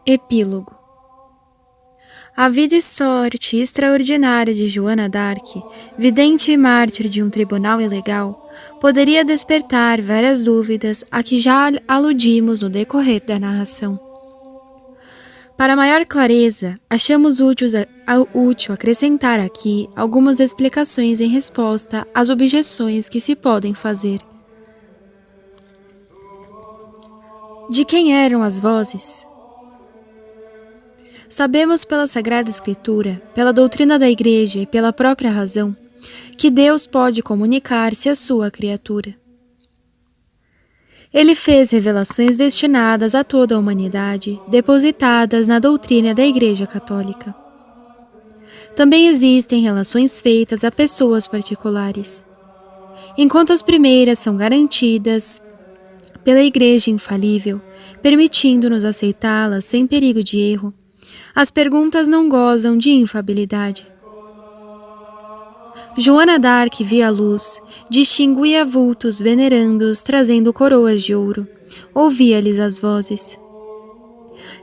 Epílogo. A vida e sorte extraordinária de Joana d'Arc, vidente e mártir de um tribunal ilegal, poderia despertar várias dúvidas a que já aludimos no decorrer da narração. Para maior clareza, achamos útil acrescentar aqui algumas explicações em resposta às objeções que se podem fazer. De quem eram as vozes? Sabemos pela Sagrada Escritura, pela doutrina da Igreja e pela própria razão, que Deus pode comunicar-se à sua criatura. Ele fez revelações destinadas a toda a humanidade, depositadas na doutrina da Igreja Católica. Também existem relações feitas a pessoas particulares. Enquanto as primeiras são garantidas pela Igreja infalível, permitindo-nos aceitá-las sem perigo de erro, as perguntas não gozam de infabilidade. Joana d'Arc via a luz, distinguia vultos venerandos trazendo coroas de ouro, ouvia-lhes as vozes.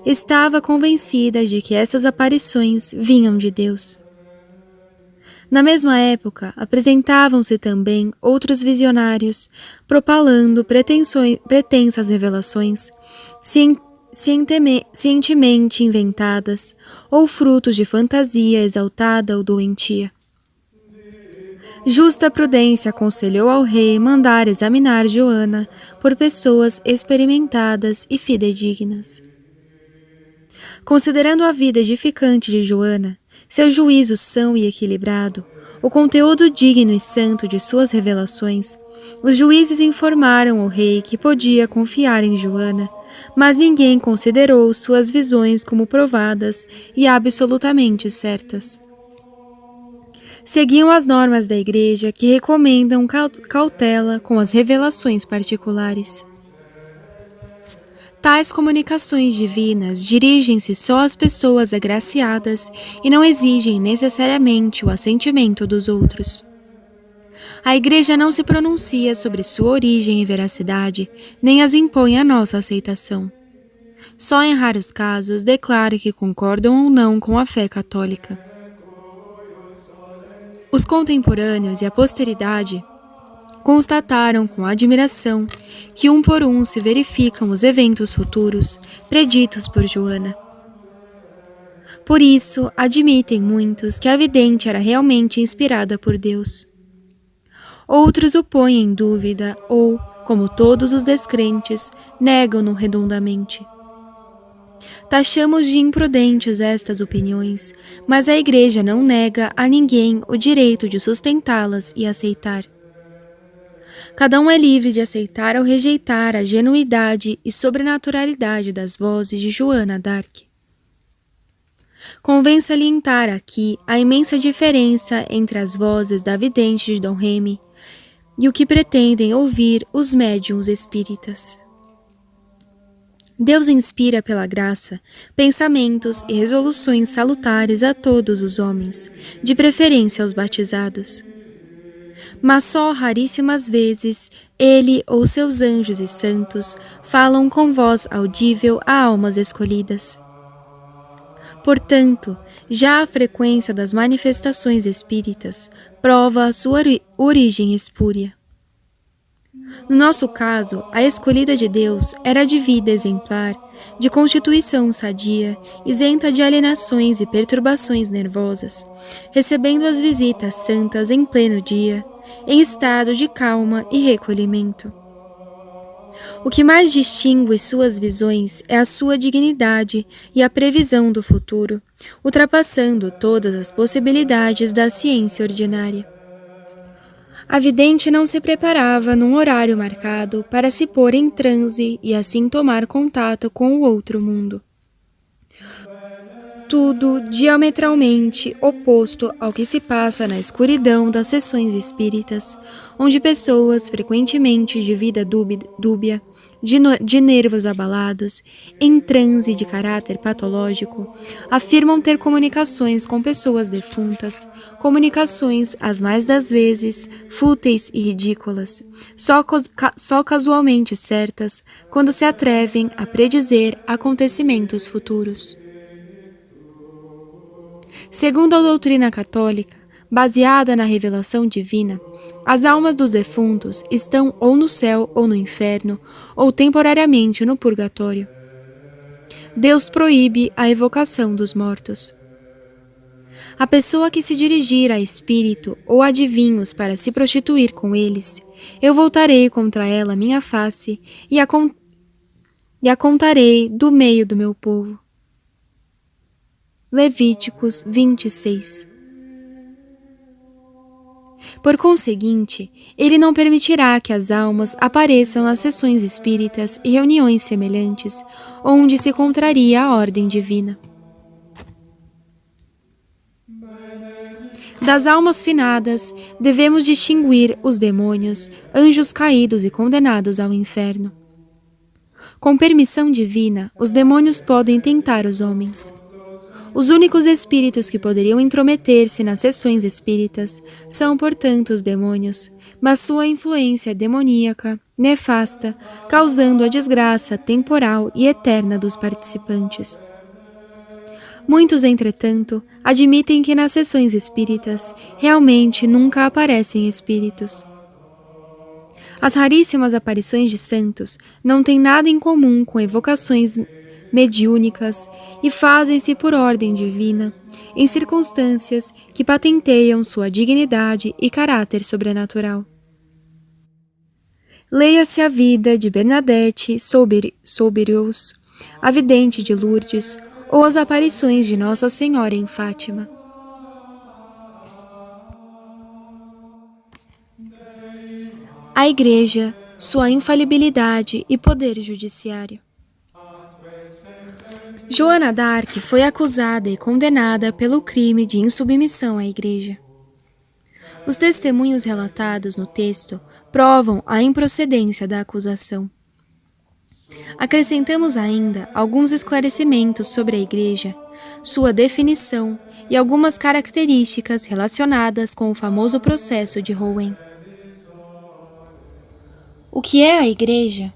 Estava convencida de que essas aparições vinham de Deus. Na mesma época, apresentavam-se também outros visionários, propalando pretensas revelações, cientemente inventadas, ou frutos de fantasia exaltada ou doentia. Justa prudência aconselhou ao rei mandar examinar Joana por pessoas experimentadas e fidedignas. Considerando a vida edificante de Joana, seu juízo são e equilibrado, o conteúdo digno e santo de suas revelações, os juízes informaram o rei que podia confiar em Joana, mas ninguém considerou suas visões como provadas e absolutamente certas. Seguiam as normas da Igreja que recomendam cautela com as revelações particulares. Tais comunicações divinas dirigem-se só às pessoas agraciadas e não exigem necessariamente o assentimento dos outros. A Igreja não se pronuncia sobre sua origem e veracidade, nem as impõe a nossa aceitação. Só em raros casos declara que concordam ou não com a fé católica. Os contemporâneos e a posteridade constataram com admiração que um por um se verificam os eventos futuros preditos por Joana. Por isso, admitem muitos que a vidente era realmente inspirada por Deus. Outros o põem em dúvida ou, como todos os descrentes, negam-no redondamente. Taxamos de imprudentes estas opiniões, mas a Igreja não nega a ninguém o direito de sustentá-las e aceitar. Cada um é livre de aceitar ou rejeitar a genuidade e sobrenaturalidade das vozes de Joana d'Arc. Convém salientar aqui a imensa diferença entre as vozes da vidente de Dom Remy e o que pretendem ouvir os médiuns espíritas. Deus inspira pela graça pensamentos e resoluções salutares a todos os homens, de preferência aos batizados. Mas só raríssimas vezes ele ou seus anjos e santos falam com voz audível a almas escolhidas. Portanto, já a frequência das manifestações espíritas prova a sua origem espúria. No nosso caso, a escolhida de Deus era de vida exemplar, de constituição sadia, isenta de alienações e perturbações nervosas, recebendo as visitas santas em pleno dia, em estado de calma e recolhimento. O que mais distingue suas visões é a sua dignidade e a previsão do futuro, ultrapassando todas as possibilidades da ciência ordinária. A vidente não se preparava num horário marcado para se pôr em transe e assim tomar contato com o outro mundo. Tudo diametralmente oposto ao que se passa na escuridão das sessões espíritas, onde pessoas frequentemente de vida dúbia de nervos abalados, em transe de caráter patológico, afirmam ter comunicações com pessoas defuntas, comunicações, as mais das vezes, fúteis e ridículas, só casualmente certas, quando se atrevem a predizer acontecimentos futuros. Segundo a doutrina católica, baseada na revelação divina, as almas dos defuntos estão ou no céu ou no inferno, ou temporariamente no purgatório. Deus proíbe a evocação dos mortos. A pessoa que se dirigir a espírito ou adivinhos para se prostituir com eles, eu voltarei contra ela minha face e a contarei do meio do meu povo. Levíticos 26. Por conseguinte, ele não permitirá que as almas apareçam nas sessões espíritas e reuniões semelhantes, onde se contraria a ordem divina. Das almas finadas, devemos distinguir os demônios, anjos caídos e condenados ao inferno. Com permissão divina, os demônios podem tentar os homens. Os únicos espíritos que poderiam intrometer-se nas sessões espíritas são, portanto, os demônios, mas sua influência é demoníaca, nefasta, causando a desgraça temporal e eterna dos participantes. Muitos, entretanto, admitem que nas sessões espíritas realmente nunca aparecem espíritos. As raríssimas aparições de santos não têm nada em comum com evocações mediúnicas e fazem-se por ordem divina, em circunstâncias que patenteiam sua dignidade e caráter sobrenatural. Leia-se a vida de Bernadette Soubirous, a vidente de Lourdes, ou as aparições de Nossa Senhora em Fátima. A Igreja, sua infalibilidade e poder judiciário. Joana d'Arc foi acusada e condenada pelo crime de insubmissão à Igreja. Os testemunhos relatados no texto provam a improcedência da acusação. Acrescentamos ainda alguns esclarecimentos sobre a Igreja, sua definição e algumas características relacionadas com o famoso processo de Rouen. O que é a Igreja?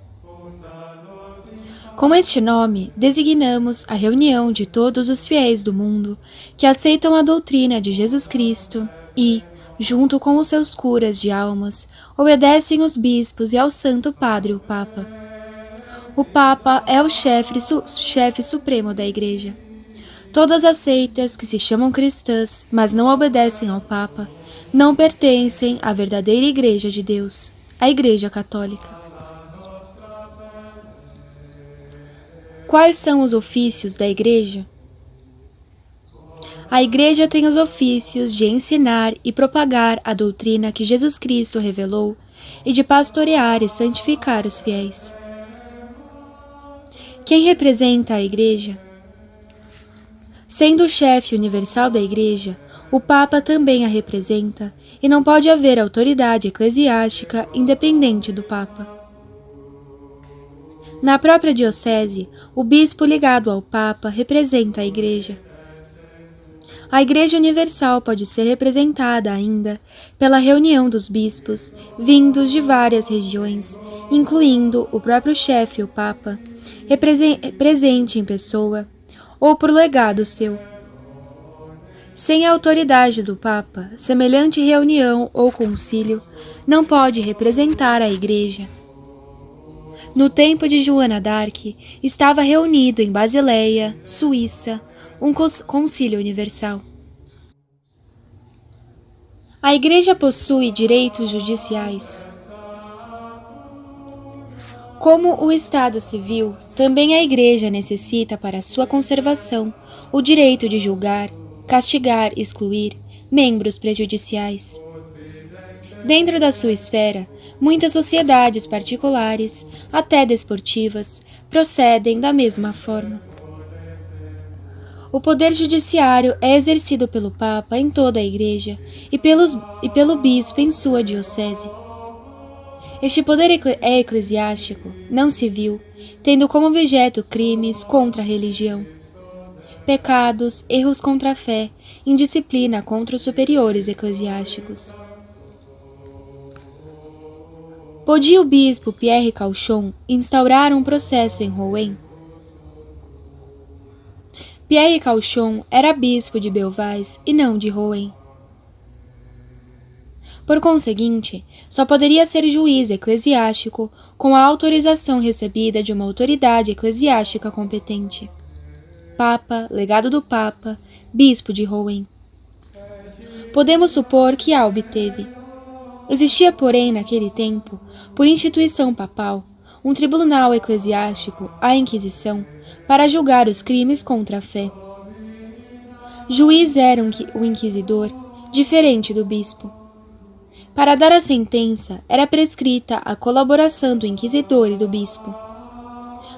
Com este nome, designamos a reunião de todos os fiéis do mundo que aceitam a doutrina de Jesus Cristo e, junto com os seus curas de almas, obedecem os bispos e ao Santo Padre, o Papa. O Papa é o chefe supremo da Igreja. Todas as seitas que se chamam cristãs, mas não obedecem ao Papa, não pertencem à verdadeira Igreja de Deus, a Igreja Católica. Quais são os ofícios da Igreja? A Igreja tem os ofícios de ensinar e propagar a doutrina que Jesus Cristo revelou e de pastorear e santificar os fiéis. Quem representa a Igreja? Sendo o chefe universal da Igreja, o Papa também a representa e não pode haver autoridade eclesiástica independente do Papa. Na própria diocese, o bispo ligado ao Papa representa a Igreja. A Igreja Universal pode ser representada ainda pela reunião dos bispos, vindos de várias regiões, incluindo o próprio chefe, o Papa, presente em pessoa, ou por legado seu. Sem a autoridade do Papa, semelhante reunião ou concílio não pode representar a Igreja. No tempo de Joana d'Arc, estava reunido em Basileia, Suíça, um concílio universal. A Igreja possui direitos judiciais. Como o Estado civil, também a Igreja necessita para sua conservação o direito de julgar, castigar e excluir membros prejudiciais. Dentro da sua esfera, muitas sociedades particulares, até desportivas, procedem da mesma forma. O poder judiciário é exercido pelo Papa em toda a Igreja e pelo bispo em sua diocese. Este poder é eclesiástico, não civil, tendo como objeto crimes contra a religião, pecados, erros contra a fé, indisciplina contra os superiores eclesiásticos. Podia o bispo Pierre Cauchon instaurar um processo em Rouen? Pierre Cauchon era bispo de Beauvais e não de Rouen. Por conseguinte, só poderia ser juiz eclesiástico com a autorização recebida de uma autoridade eclesiástica competente. Papa, legado do Papa, bispo de Rouen. Podemos supor que a obteve. Existia, porém, naquele tempo, por instituição papal, um tribunal eclesiástico, a Inquisição, para julgar os crimes contra a fé. Juiz era o inquisidor, diferente do bispo. Para dar a sentença, era prescrita a colaboração do inquisidor e do bispo.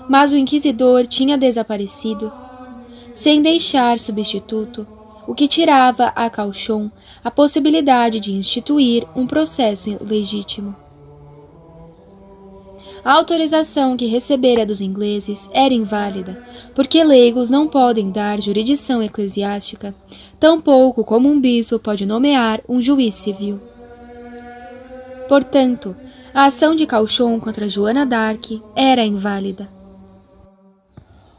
Mas o inquisidor tinha desaparecido, sem deixar substituto, o que tirava a Cauchon a possibilidade de instituir um processo legítimo. A autorização que recebera dos ingleses era inválida, porque leigos não podem dar jurisdição eclesiástica, tampouco como um bispo pode nomear um juiz civil. Portanto, a ação de Cauchon contra Joana d'Arc era inválida.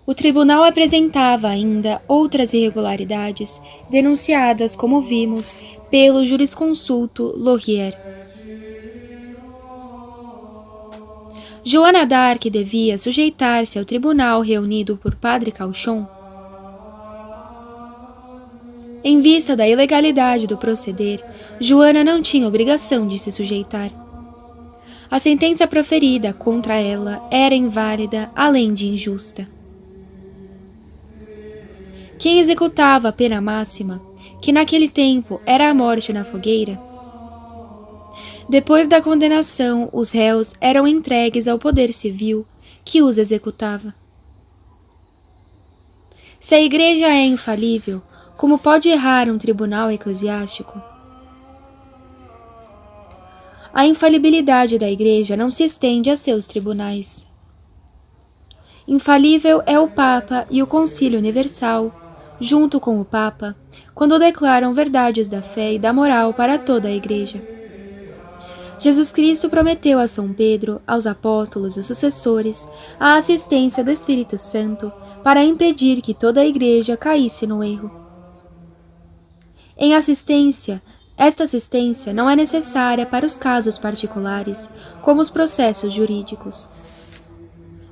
O tribunal apresentava ainda outras irregularidades denunciadas, como vimos, pelo jurisconsulto Laurier. Joana d'Arc devia sujeitar-se ao tribunal reunido por Padre Cauchon. Em vista da ilegalidade do proceder, Joana não tinha obrigação de se sujeitar. A sentença proferida contra ela era inválida, além de injusta. Quem executava a pena máxima, que naquele tempo era a morte na fogueira? Depois da condenação, os réus eram entregues ao poder civil, que os executava. Se a Igreja é infalível, como pode errar um tribunal eclesiástico? A infalibilidade da Igreja não se estende a seus tribunais. Infalível é o Papa e o Concílio Universal, junto com o Papa, quando declaram verdades da fé e da moral para toda a Igreja. Jesus Cristo prometeu a São Pedro, aos apóstolos e sucessores, a assistência do Espírito Santo para impedir que toda a Igreja caísse no erro. Esta assistência não é necessária para os casos particulares, como os processos jurídicos.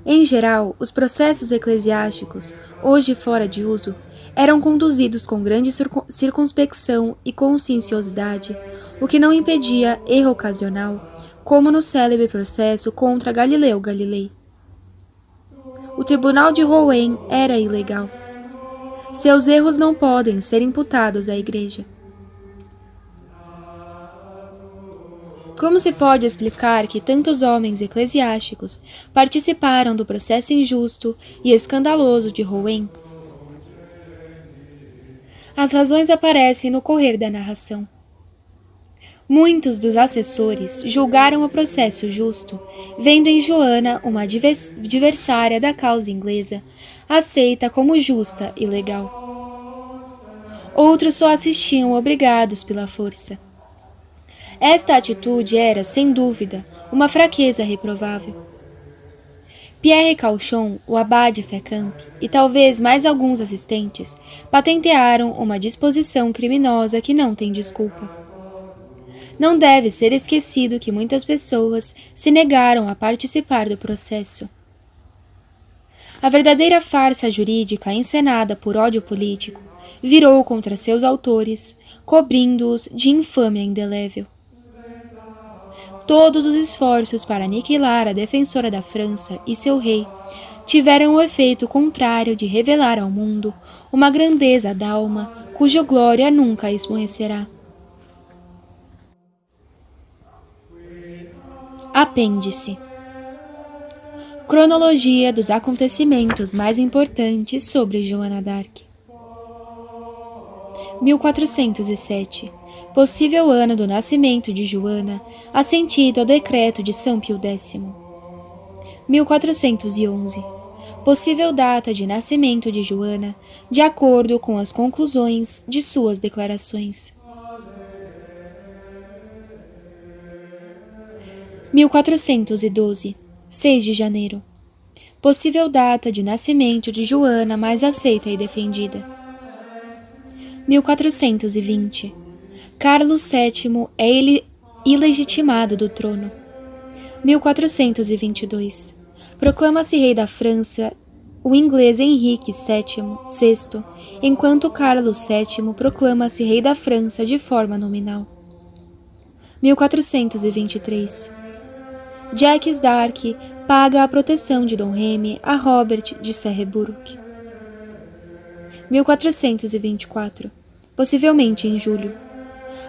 Em geral, os processos eclesiásticos, hoje fora de uso, eram conduzidos com grande circunspecção e conscienciosidade, o que não impedia erro ocasional, como no célebre processo contra Galileu Galilei. O tribunal de Rouen era ilegal. Seus erros não podem ser imputados à Igreja. Como se pode explicar que tantos homens eclesiásticos participaram do processo injusto e escandaloso de Rouen? As razões aparecem no correr da narração. Muitos dos assessores julgaram o processo justo, vendo em Joana uma adversária da causa inglesa, aceita como justa e legal. Outros só assistiam obrigados pela força. Esta atitude era, sem dúvida, uma fraqueza reprovável. Pierre Cauchon, o abade Fécamp e talvez mais alguns assistentes patentearam uma disposição criminosa que não tem desculpa. Não deve ser esquecido que muitas pessoas se negaram a participar do processo. A verdadeira farsa jurídica encenada por ódio político virou contra seus autores, cobrindo-os de infâmia indelével. Todos os esforços para aniquilar a defensora da França e seu rei tiveram o efeito contrário de revelar ao mundo uma grandeza d'alma cuja glória nunca esmorecerá. Apêndice. Cronologia dos acontecimentos mais importantes sobre Joana d'Arc. 1407. Possível ano do nascimento de Joana, assentido ao decreto de São Pio X. 1411. Possível data de nascimento de Joana, de acordo com as conclusões de suas declarações. 1412. 6 de janeiro. Possível data de nascimento de Joana mais aceita e defendida. 1420. Carlos VII é ilegitimado do trono. 1422. Proclama-se rei da França o inglês Henrique VI, enquanto Carlos VII proclama-se rei da França de forma nominal. 1423. Jacques d'Arc paga a proteção de Dom Remy a Robert de Sherbrooke. 1424. Possivelmente em julho.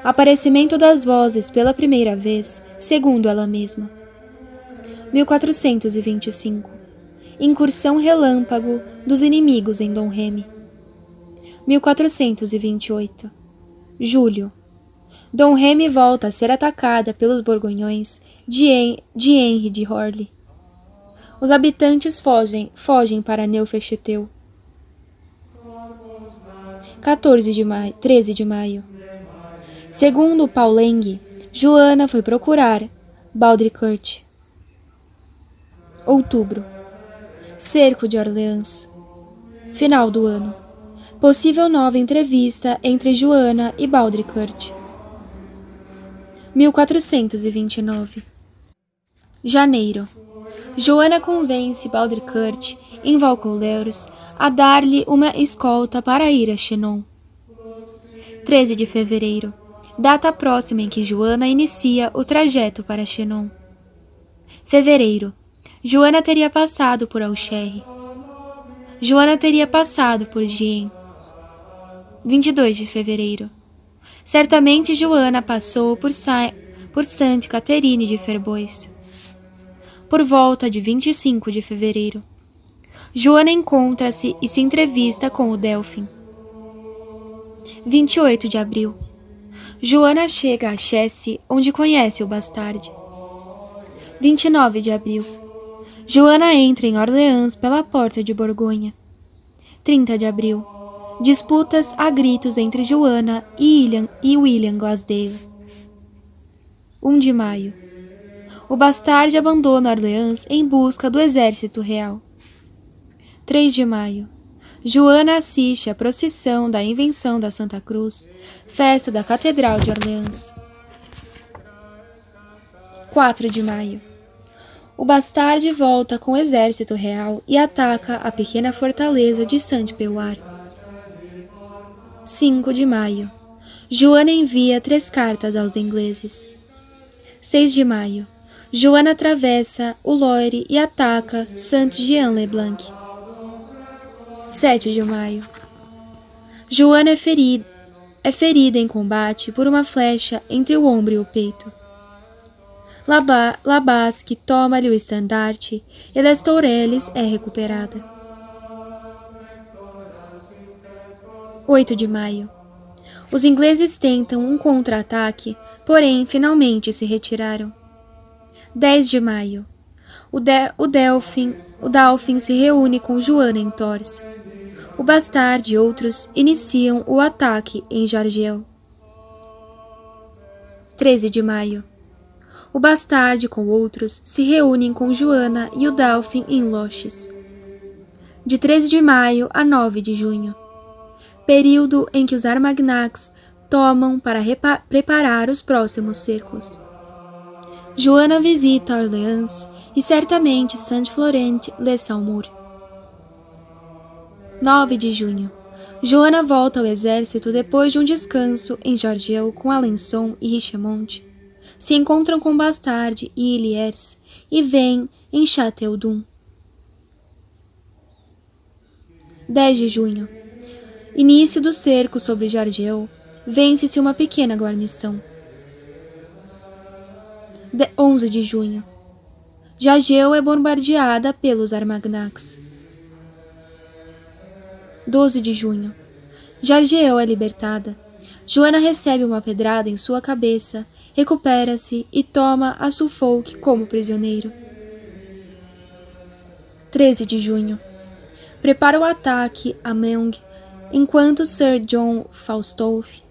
Aparecimento das vozes pela primeira vez, segundo ela mesma. 1425. Incursão relâmpago dos inimigos em Dom Remy. 1428. Julho. Dom Remy volta a ser atacada pelos borgonhões de Henry de Orly. Os habitantes fogem para Neufchâtel. 13 de maio. Segundo Poulenc, Joana foi procurar Baudricourt. Outubro. Cerco de Orleans. Final do ano. Possível nova entrevista entre Joana e Baudricourt. 1429. Janeiro. Joana convence Baudricourt, em Vaucouleurs, a dar-lhe uma escolta para ir a Chinon. 13 de fevereiro. Data próxima em que Joana inicia o trajeto para Chinon. Fevereiro. Joana teria passado por Auxerre. Joana teria passado por Gien. 22 de fevereiro. Certamente Joana passou por Sainte Catherine de Ferbois. Por volta de 25 de fevereiro. Joana encontra-se e se entrevista com o Delfim. 28 de abril. Joana chega a Chesse, onde conhece o Bastard. 29 de abril. Joana entra em Orleans pela porta de Borgonha. 30 de abril. Disputas a gritos entre Joana e William Glasdale. 1 de maio. O Bastard abandona Orleans em busca do exército real. 3 de maio. Joana assiste à procissão da Invenção da Santa Cruz, festa da Catedral de Orleans. 4 de maio. O Bastard volta com o exército real e ataca a pequena fortaleza de Saint-Péoire. 5 de maio. Joana envia 3 cartas aos ingleses. 6 de maio. Joana atravessa o Loire e ataca Saint-Jean-le-Blanc. 7 de maio. Joana é ferida em combate por uma flecha entre o ombro e o peito. Labasque toma-lhe o estandarte e Les Tourelles é recuperada. 8 de maio. Os ingleses tentam um contra-ataque, porém finalmente se retiraram. 10 de maio. O Dauphin se reúne com Joana em Tours. O Bastard e outros iniciam o ataque em Jargeau. 13 de maio. O Bastard com outros se reúnem com Joana e o Dauphin em Loches. De 13 de maio a 9 de junho. Período em que os Armagnacs tomam para preparar os próximos cercos. Joana visita Orleans e certamente Saint-Florent-les-Saumur. 9 de junho. Joana volta ao exército depois de um descanso em Jargeau com Alençon e Richemont. Se encontram com Bastard e Illiers e vêm em Châteaudun. 10 de junho. Início do cerco sobre Jargeau. Vence-se uma pequena guarnição. 11 de junho. Jargeau é bombardeada pelos Armagnacs. 12 de junho. Jargeau é libertada. Joana recebe uma pedrada em sua cabeça, recupera-se e toma a Suffolk como prisioneiro. 13 de junho. Prepara o ataque a Meung, enquanto Sir John Falstolfe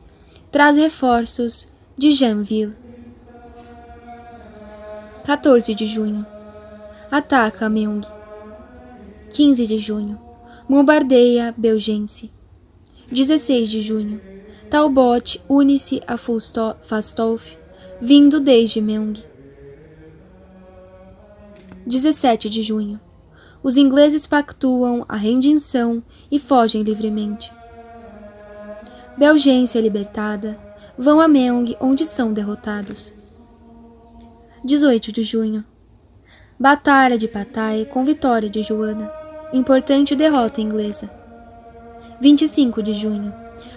traz reforços de Janville. 14 de junho. Ataca a Meung. 15 de junho. Bombardeia Belgense. 16 de junho. Talbot une-se a Fastolfe, vindo desde Meung. 17 de junho. Os ingleses pactuam a rendição e fogem livremente. Belgense é libertada. Vão a Meung, onde são derrotados. 18 de junho. Batalha de Patay com vitória de Joana. Importante derrota inglesa. 25 de junho.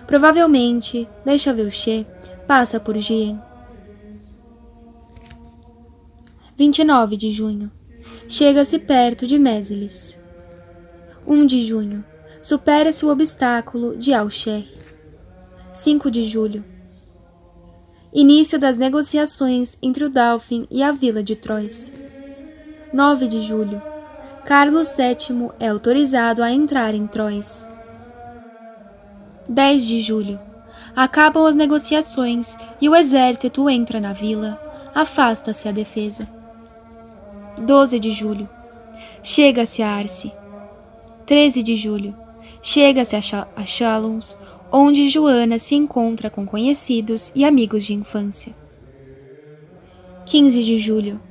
Provavelmente, Le Chevauché passa por Gien. 29 de junho. Chega-se perto de Mézelis. 1 de junho. Supera-se o obstáculo de Alcher. 5 de julho. Início das negociações entre o Dauphin e a vila de Troyes. 9 de julho. Carlos VII é autorizado a entrar em Troyes. 10 de julho. Acabam as negociações e o exército entra na vila. Afasta-se a defesa. 12 de julho. Chega-se a Arce. 13 de julho. Chega-se a Chalons, onde Joana se encontra com conhecidos e amigos de infância. 15 de julho.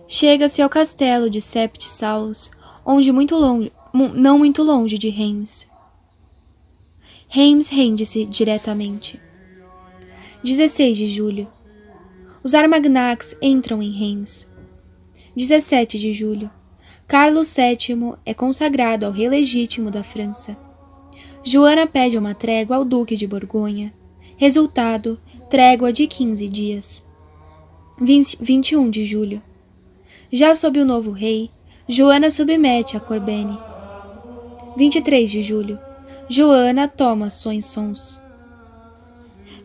Chega-se ao castelo de Sept Sauls, onde não muito longe de Reims. Reims rende-se diretamente. 16 de julho. Os Armagnacs entram em Reims. 17 de julho. Carlos VII é consagrado ao rei legítimo da França. Joana pede uma trégua ao Duque de Borgonha. Resultado, trégua de 15 dias. 21 de julho. Já sob o novo rei, Joana submete a Corbeny. 23 de julho. Joana toma Soissons.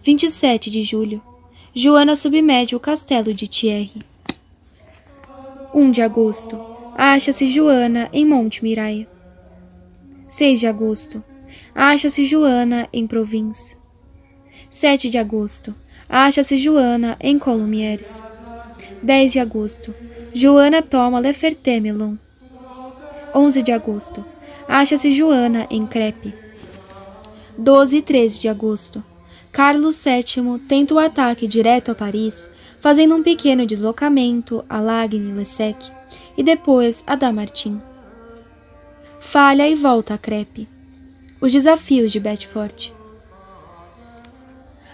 27 de julho. Joana submete o castelo de Thierry. 1 de agosto. Acha-se Joana em Montmirail. 6 de agosto. Acha-se Joana em Provins. 7 de agosto. Acha-se Joana em Colomiers. 10 de agosto. Joana toma Le Ferté-Milon. 11 de agosto. Acha-se Joana em Crêpe. 12 e 13 de agosto. Carlos VII tenta o ataque direto a Paris, fazendo um pequeno deslocamento a Lagny-le-Sec e depois a Dammartin. Falha e volta a Crêpe. Os desafios de Bedford.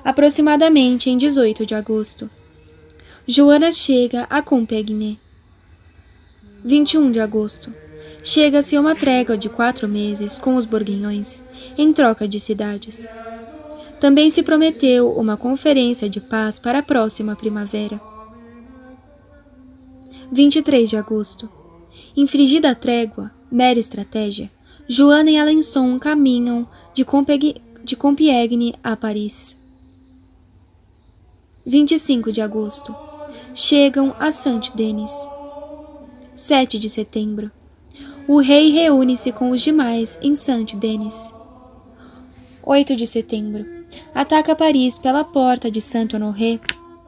Aproximadamente em 18 de agosto. Joana chega a Compiègne. 21 de agosto. Chega-se a uma trégua de 4 meses com os borguinhões, em troca de cidades. Também se prometeu uma conferência de paz para a próxima primavera. 23 de agosto. Infringida a trégua, mera estratégia, Joana e Alençon caminham de Compiègne a Paris. 25 de agosto. Chegam a Saint-Denis. 7 de setembro. O rei reúne-se com os demais em Saint-Denis. 8 de setembro. Ataca Paris pela porta de Saint-Honoré.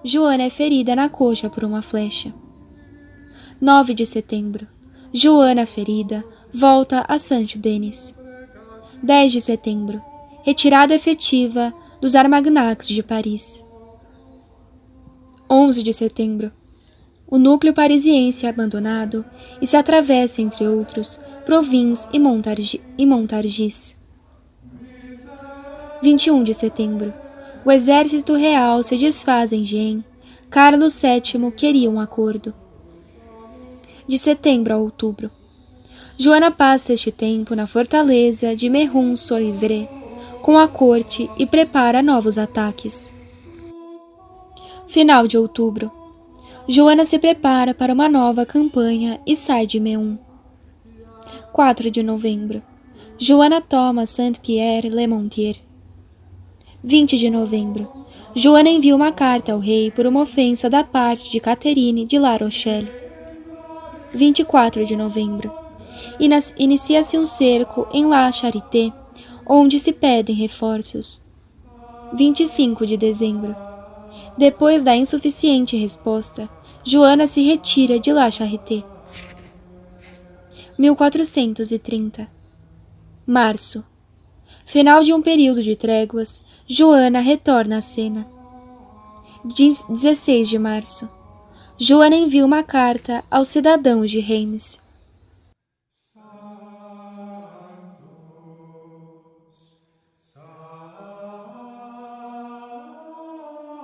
Joana é ferida na coxa por uma flecha. 9 de setembro. Joana, ferida, volta a Saint-Denis. 10 de setembro. Retirada efetiva dos Armagnacs de Paris. 11 de setembro. O núcleo parisiense é abandonado e se atravessa, entre outros, Provins e Montargis. 21 de setembro. O exército real se desfaz em Gien. Carlos VII queria um acordo. De setembro a outubro. Joana passa este tempo na fortaleza de Mehun-sur-Yvette com a corte e prepara novos ataques. Final de outubro. Joana se prepara para uma nova campanha e sai de Mehun. 4 de novembro. Joana toma Saint-Pierre-le-Montier. 20 de novembro. Joana envia uma carta ao rei por uma ofensa da parte de Catherine de La Rochelle. 24 de novembro. Inicia-se um cerco em La Charité, onde se pedem reforços. 25 de dezembro. Depois da insuficiente resposta, Joana se retira de La Charité. 1430. Março. Final de um período de tréguas, Joana retorna à cena. 16 de março. Joana envia uma carta aos cidadãos de Reims.